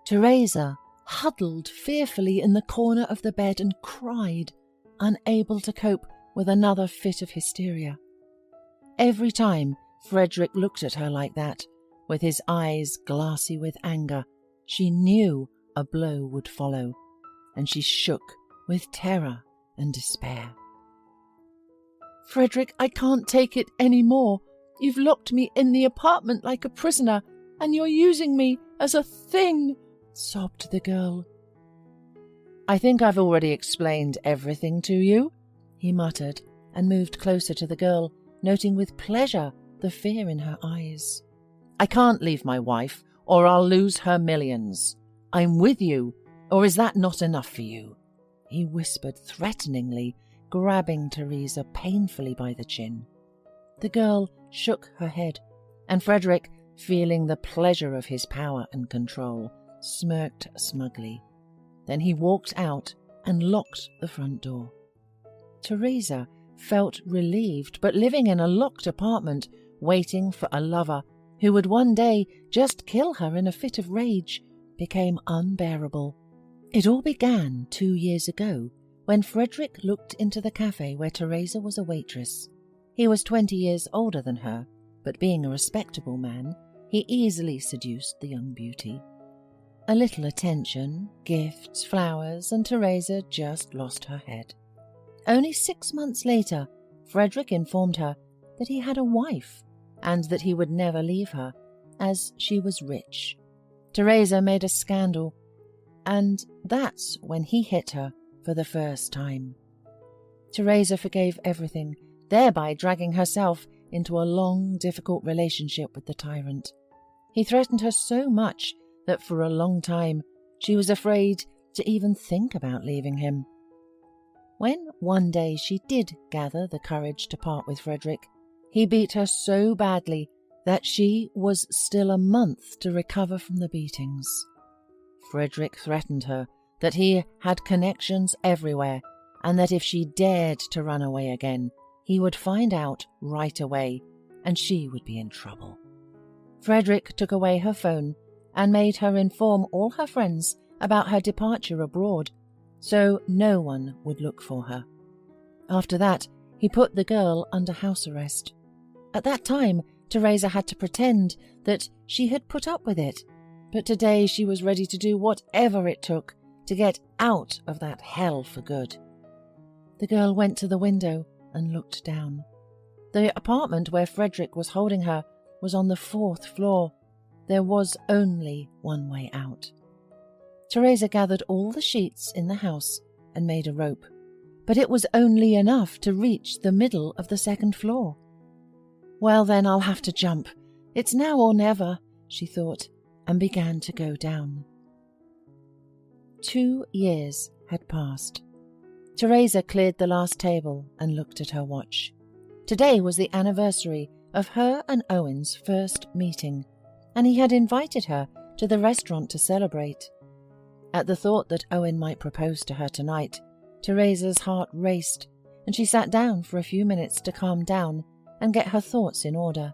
Teresa huddled fearfully in the corner of the bed and cried, unable to cope with another fit of hysteria. Every time Frederick looked at her like that, with his eyes glassy with anger, she knew a blow would follow, and she shook with terror and despair. "Frederick, I can't take it any more. You've locked me in the apartment like a prisoner, and you're using me as a thing," sobbed the girl. "I think I've already explained everything to you," he muttered, and moved closer to the girl, noting with pleasure the fear in her eyes. "I can't leave my wife, or I'll lose her millions. I'm with you, or is that not enough for you?" he whispered threateningly, grabbing Teresa painfully by the chin. The girl shook her head, and Frederick, feeling the pleasure of his power and control, smirked smugly. Then he walked out and locked the front door. Teresa felt relieved, but living in a locked apartment, waiting for a lover who would one day just kill her in a fit of rage, became unbearable. It all began 2 years ago, when Frederick looked into the cafe where Teresa was a waitress. He was 20 years older than her, but being a respectable man, he easily seduced the young beauty. A little attention, gifts, flowers, and Teresa just lost her head. Only 6 months later, Frederick informed her that he had a wife and that he would never leave her, as she was rich. Teresa made a scandal, and that's when he hit her for the first time. Teresa forgave everything, thereby dragging herself into a long, difficult relationship with the tyrant. He threatened her so much that for a long time she was afraid to even think about leaving him. When one day she did gather the courage to part with Frederick, he beat her so badly that she was still a month to recover from the beatings. Frederick threatened her that he had connections everywhere, and that if she dared to run away again, he would find out right away, and she would be in trouble. Frederick took away her phone and made her inform all her friends about her departure abroad, so no one would look for her. After that, he put the girl under house arrest. At that time, Teresa had to pretend that she had put up with it, but today she was ready to do whatever it took to get out of that hell for good. The girl went to the window and looked down. The apartment where Frederick was holding her was on the 4th floor. There was only one way out. Teresa gathered all the sheets in the house and made a rope, but it was only enough to reach the middle of the 2nd floor. "Well, then I'll have to jump. It's now or never," she thought, and began to go down. 2 years had passed. Teresa cleared the last table and looked at her watch. Today was the anniversary of her and Owen's first meeting, and he had invited her to the restaurant to celebrate. At the thought that Owen might propose to her tonight, Teresa's heart raced, and she sat down for a few minutes to calm down and get her thoughts in order.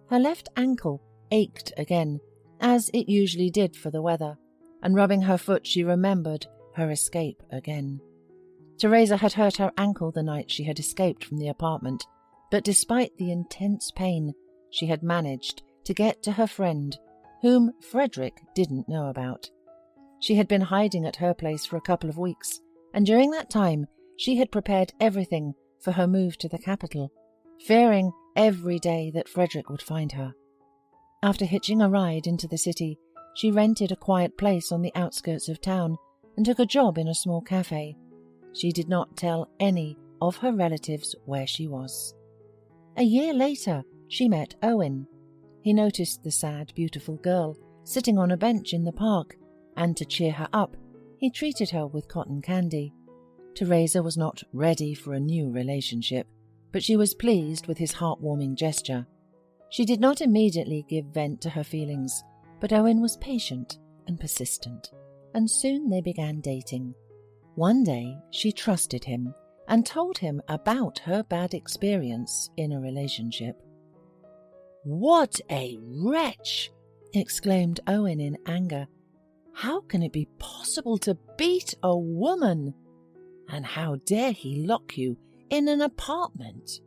Her left ankle ached again, as it usually did for the weather, and rubbing her foot she remembered her escape again. Teresa had hurt her ankle the night she had escaped from the apartment, but despite the intense pain, she had managed to get to her friend, whom Frederick didn't know about. She had been hiding at her place for a couple of weeks, and during that time she had prepared everything for her move to the capital, fearing every day that Frederick would find her. After hitching a ride into the city, she rented a quiet place on the outskirts of town and took a job in a small cafe. She did not tell any of her relatives where she was. A year later, she met Owen. He noticed the sad, beautiful girl sitting on a bench in the park, and to cheer her up, he treated her with cotton candy. Teresa was not ready for a new relationship, but she was pleased with his heartwarming gesture. She did not immediately give vent to her feelings, but Owen was patient and persistent, and soon they began dating. One day she trusted him and told him about her bad experience in a relationship. "What a wretch!" exclaimed Owen in anger. How can it be possible to beat a woman? And how dare he lock you in an apartment?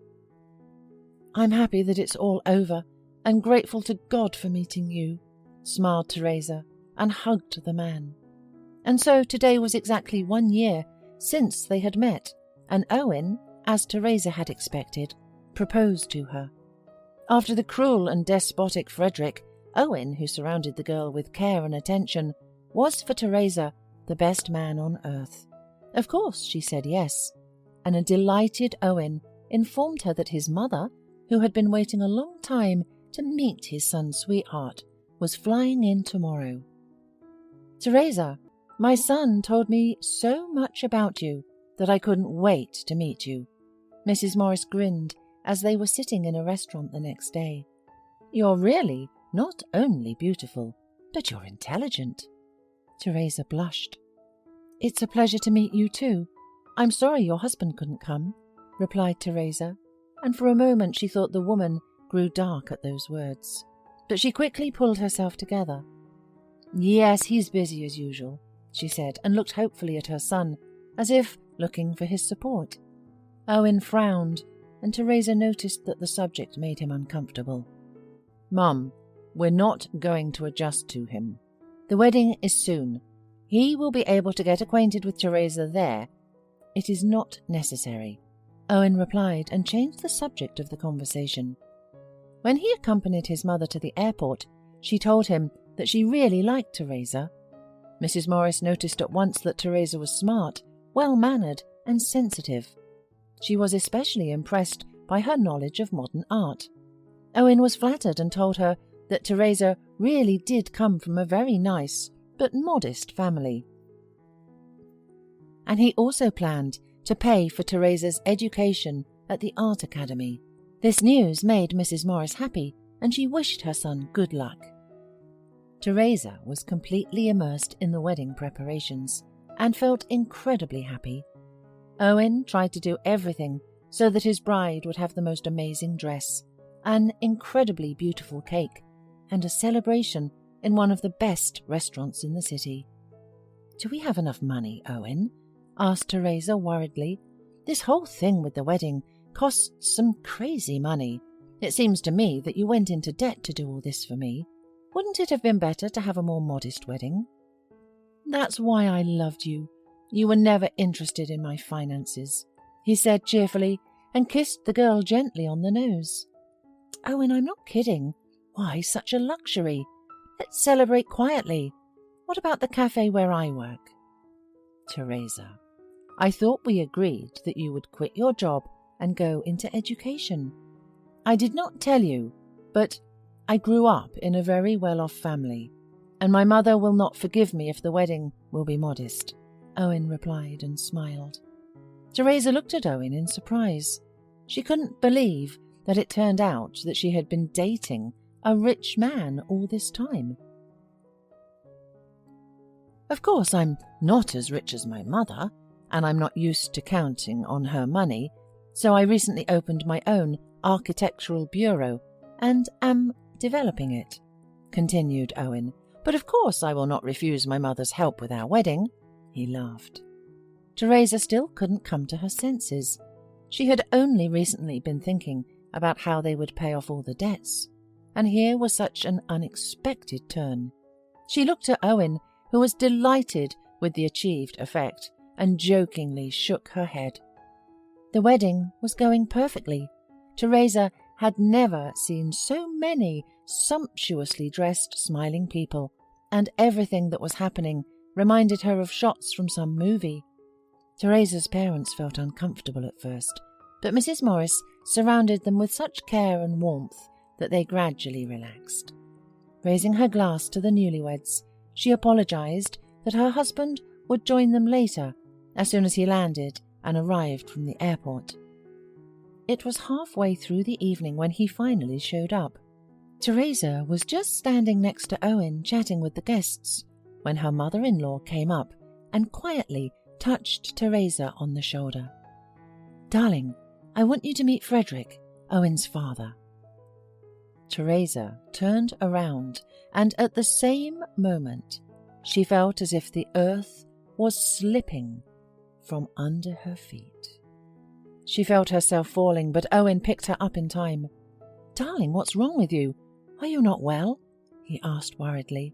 I'm happy that it's all over and grateful to God for meeting you, smiled Teresa and hugged the man. And so today was exactly 1 year since they had met, and Owen, as Teresa had expected, proposed to her. After the cruel and despotic Frederick, Owen, who surrounded the girl with care and attention, was for Teresa the best man on earth. Of course she said yes, and a delighted Owen informed her that his mother, who had been waiting a long time to meet his son's sweetheart, was flying in tomorrow. Teresa, my son told me so much about you that I couldn't wait to meet you. Mrs. Morris grinned as they were sitting in a restaurant the next day. You're really not only beautiful, but you're intelligent. Teresa blushed. It's a pleasure to meet you too. I'm sorry your husband couldn't come, replied Teresa, and for a moment she thought the woman grew dark at those words. But she quickly pulled herself together. Yes, he's busy as usual, she said, and looked hopefully at her son, as if looking for his support. Owen frowned, and Teresa noticed that the subject made him uncomfortable. Mum, we're not going to adjust to him. The wedding is soon. He will be able to get acquainted with Teresa there. It is not necessary, Owen replied, and changed the subject of the conversation. When he accompanied his mother to the airport, she told him that she really liked Teresa. Mrs. Morris noticed at once that Teresa was smart, well-mannered, and sensitive. She was especially impressed by her knowledge of modern art. Owen was flattered and told her that Teresa really did come from a very nice but modest family. And he also planned to pay for Teresa's education at the Art Academy. This news made Mrs. Morris happy, and she wished her son good luck. Teresa was completely immersed in the wedding preparations and felt incredibly happy. Owen tried to do everything so that his bride would have the most amazing dress, an incredibly beautiful cake, and a celebration in one of the best restaurants in the city. Do we have enough money, Owen? Asked Teresa worriedly. This whole thing with the wedding costs some crazy money. It seems to me that you went into debt to do all this for me. Wouldn't it have been better to have a more modest wedding? That's why I loved you. You were never interested in my finances, he said cheerfully, and kissed the girl gently on the nose. Owen, I'm not kidding. Why such a luxury? Let's celebrate quietly. What about the cafe where I work? Teresa, I thought we agreed that you would quit your job and go into education. I did not tell you, but I grew up in a very well-off family, and my mother will not forgive me if the wedding will be modest, Owen replied and smiled. Teresa looked at Owen in surprise. She couldn't believe that it turned out that she had been dating a rich man all this time. Of course, I'm not as rich as my mother, and I'm not used to counting on her money, so I recently opened my own architectural bureau and am developing it, continued Owen. But of course I will not refuse my mother's help with our wedding, he laughed. Teresa still couldn't come to her senses. She had only recently been thinking about how they would pay off all the debts, and here was such an unexpected turn. She looked at Owen, who was delighted with the achieved effect, and jokingly shook her head. The wedding was going perfectly. Teresa had never seen so many sumptuously dressed, smiling people, and everything that was happening reminded her of shots from some movie. Teresa's parents felt uncomfortable at first, but Mrs. Morris surrounded them with such care and warmth that they gradually relaxed. Raising her glass to the newlyweds, she apologized that her husband would join them later, as soon as he landed and arrived from the airport. It was halfway through the evening when he finally showed up. Teresa was just standing next to Owen chatting with the guests when her mother-in-law came up and quietly touched Teresa on the shoulder. Darling, I want you to meet Frederick, Owen's father. Teresa turned around, and at the same moment She felt as if the earth was slipping from under her feet. She felt herself falling, but Owen picked her up in time. "Darling, what's wrong with you? Are you not well?" he asked worriedly.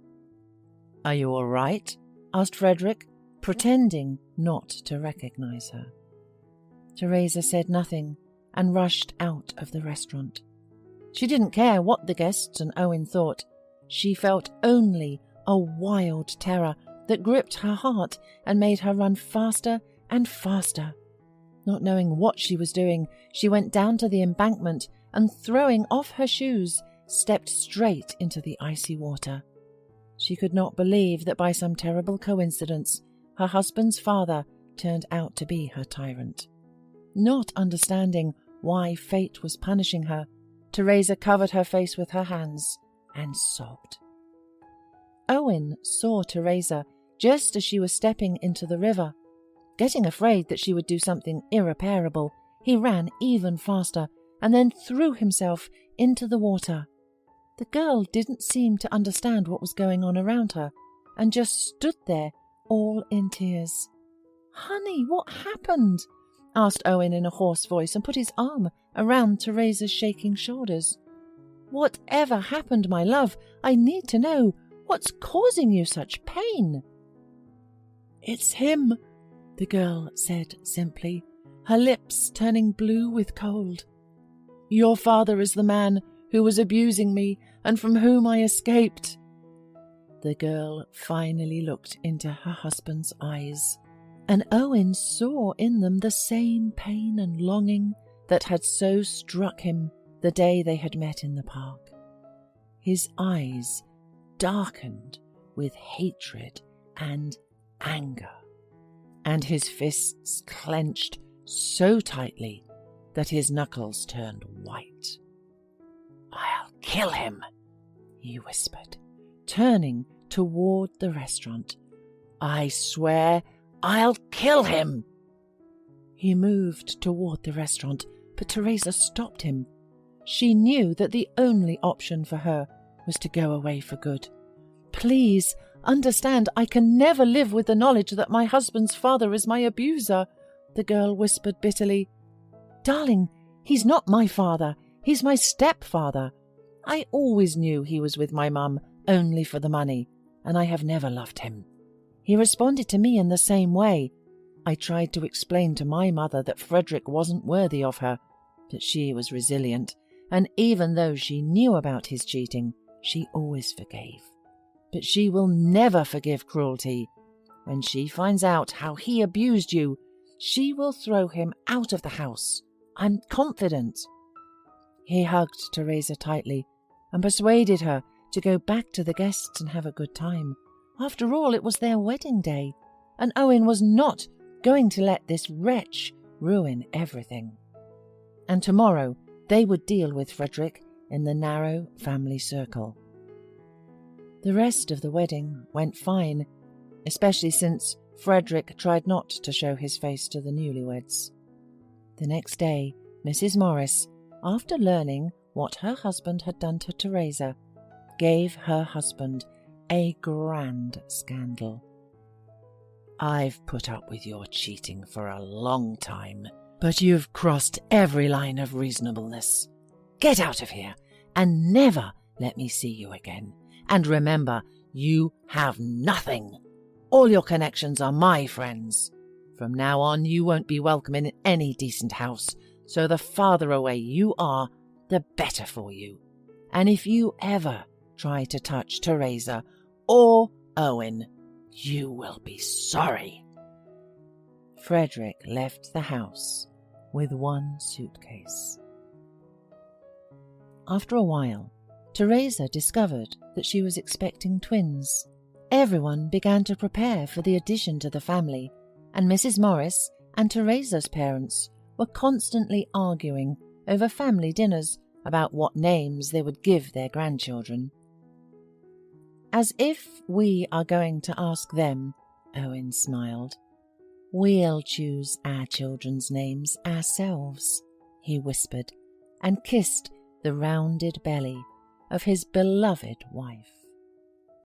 "Are you all right?" asked Frederick, pretending not to recognize her. Teresa said nothing and rushed out of the restaurant. She didn't care what the guests and Owen thought. She felt only a wild terror that gripped her heart and made her run faster and faster. Not knowing what she was doing, she went down to the embankment and, throwing off her shoes, stepped straight into the icy water. She could not believe that by some terrible coincidence, her husband's father turned out to be her tyrant. Not understanding why fate was punishing her, Teresa covered her face with her hands and sobbed. Owen saw Teresa just as she was stepping into the river. Getting afraid that she would do something irreparable, he ran even faster and then threw himself into the water. The girl didn't seem to understand what was going on around her and just stood there, all in tears. "Honey, what happened?" asked Owen in a hoarse voice and put his arm around Teresa's shaking shoulders. "Whatever happened, my love? I need to know. What's causing you such pain?" "It's him," the girl said simply, her lips turning blue with cold. "Your father is the man who was abusing me and from whom I escaped." The girl finally looked into her husband's eyes, and Owen saw in them the same pain and longing that had so struck him the day they had met in the park. His eyes darkened with hatred and anger, and his fists clenched so tightly that his knuckles turned white. "I'll kill him," he whispered, turning toward the restaurant. "I swear I'll kill him." He moved toward the restaurant, but Teresa stopped him. She knew that the only option for her was to go away for good. "Please, understand, I can never live with the knowledge that my husband's father is my abuser," the girl whispered bitterly. "Darling, he's not my father. He's my stepfather. I always knew he was with my mum only for the money, and I have never loved him. He responded to me in the same way. I tried to explain to my mother that Frederick wasn't worthy of her, but she was resilient, and even though she knew about his cheating, she always forgave. But she will never forgive cruelty. When she finds out how he abused you, she will throw him out of the house. I'm confident." He hugged Teresa tightly and persuaded her to go back to the guests and have a good time. After all, it was their wedding day, and Owen was not going to let this wretch ruin everything. And tomorrow they would deal with Frederick in the narrow family circle. The rest of the wedding went fine, especially since Frederick tried not to show his face to the newlyweds. The next day, Mrs. Morris, after learning what her husband had done to Teresa, gave her husband a grand scandal. "I've put up with your cheating for a long time, but you've crossed every line of reasonableness. Get out of here and never let me see you again. And remember, you have nothing. All your connections are my friends. From now on, you won't be welcome in any decent house, so the farther away you are, the better for you. And if you ever try to touch Teresa or Owen, you will be sorry." Frederick left the house with one suitcase. After a while, Teresa discovered that she was expecting twins. Everyone began to prepare for the addition to the family, and Mrs. Morris and Teresa's parents were constantly arguing over family dinners about what names they would give their grandchildren. "As if we are going to ask them," Owen smiled. "We'll choose our children's names ourselves," he whispered, and kissed the rounded belly of his beloved wife.